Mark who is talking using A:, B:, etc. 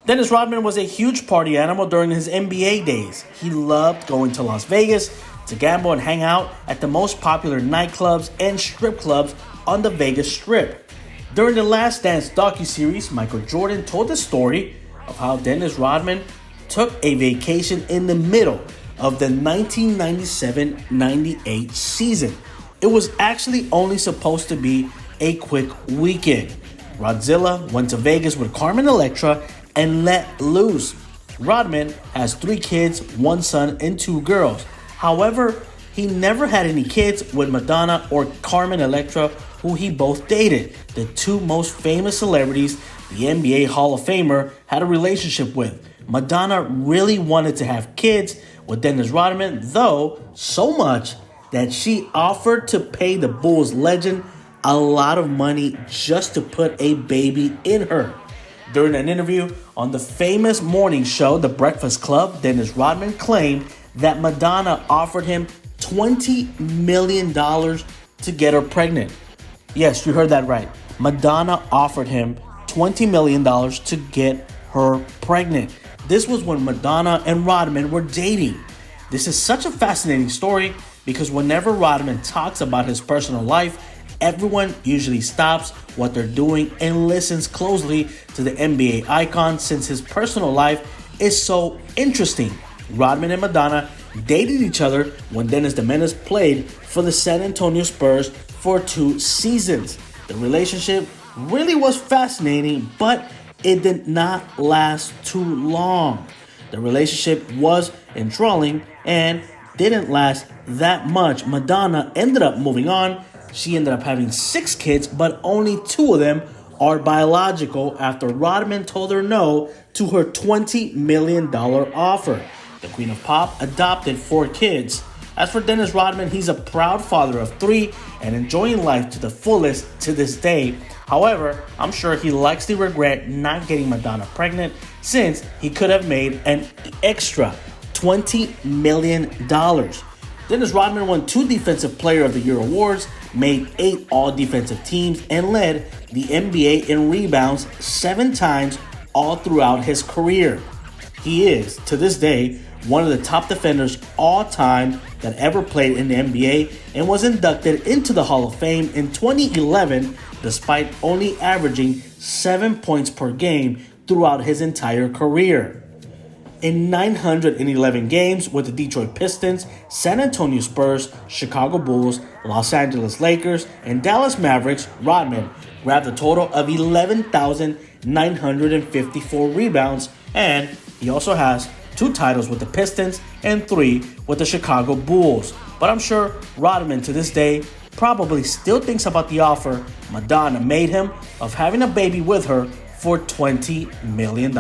A: Dennis Rodman was a huge party animal during his NBA days. He loved going to Las Vegas to gamble and hang out at the most popular nightclubs and strip clubs on the Vegas Strip. During the Last Dance docuseries, Michael Jordan told the story of how Dennis Rodman took a vacation in the middle of the 1997-98 season. It was actually only supposed to be a quick weekend. Rodzilla went to Vegas with Carmen Electra and let loose. Rodman has 3 kids, 1 son and 2 girls. However, he never had any kids with Madonna or Carmen Electra, who he both dated, the 2 most famous celebrities the NBA Hall of Famer had a relationship with. Madonna really wanted to have kids with Dennis Rodman, though so much that she offered to pay the Bulls legend a lot of money just to put a baby in her. During an interview on the famous morning show, The Breakfast Club, Dennis Rodman claimed that Madonna offered him $20 million to get her pregnant. Yes, you heard that right. Madonna offered him $20 million to get her pregnant. This was when Madonna and Rodman were dating. This is such a fascinating story because whenever Rodman talks about his personal life, everyone usually stops what they're doing and listens closely to the NBA icon since his personal life is so interesting. Rodman and Madonna dated each other when Dennis the Menace played for the San Antonio Spurs for 2 seasons. The relationship really was fascinating, but it did not last too long. The relationship was enthralling and didn't last that much. Madonna ended up moving on. She ended up having 6 kids, but only 2 of them are biological after Rodman told her no to her $20 million offer. The Queen of Pop adopted 4 kids. As for Dennis Rodman, he's a proud father of 3 and enjoying life to the fullest to this day. However, I'm sure he likes to regret not getting Madonna pregnant since he could have made an extra $20 million. Dennis Rodman won 2 Defensive Player of the Year awards, made 8 All-Defensive teams, and led the NBA in rebounds 7 times all throughout his career. He is, to this day, one of the top defenders all time that ever played in the NBA and was inducted into the Hall of Fame in 2011 despite only averaging 7 points per game throughout his entire career. In 911 games with the Detroit Pistons, San Antonio Spurs, Chicago Bulls, Los Angeles Lakers, and Dallas Mavericks, Rodman grabbed a total of 11,954 rebounds, and he also has 2 titles with the Pistons and 3 with the Chicago Bulls. But I'm sure Rodman to this day probably still thinks about the offer Madonna made him of having a baby with her for $20 million.